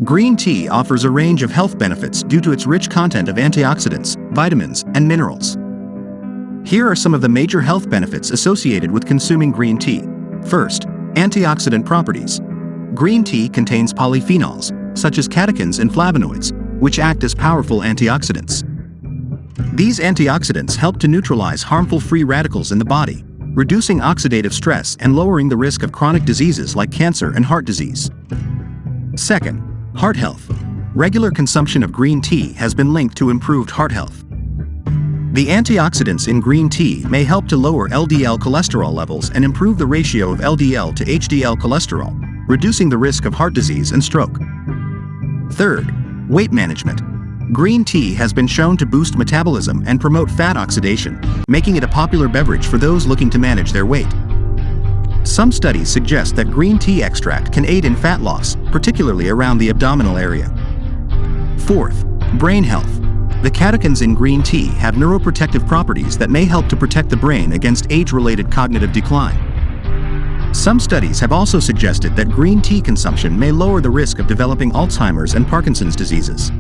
Green tea offers a range of health benefits due to its rich content of antioxidants, vitamins, and minerals. Here are some of the major health benefits associated with consuming green tea. First, antioxidant properties. Green tea contains polyphenols, such as catechins and flavonoids, which act as powerful antioxidants. These antioxidants help to neutralize harmful free radicals in the body, reducing oxidative stress and lowering the risk of chronic diseases like cancer and heart disease. Second, heart health. Regular consumption of green tea has been linked to improved heart health. The antioxidants in green tea may help to lower LDL cholesterol levels and improve the ratio of LDL to HDL cholesterol, reducing the risk of heart disease and stroke. Third, weight management. Green tea has been shown to boost metabolism and promote fat oxidation, making it a popular beverage for those looking to manage their weight. Some studies suggest that green tea extract can aid in fat loss, particularly around the abdominal area. Fourth, brain health. The catechins in green tea have neuroprotective properties that may help to protect the brain against age-related cognitive decline. Some studies have also suggested that green tea consumption may lower the risk of developing Alzheimer's and Parkinson's diseases.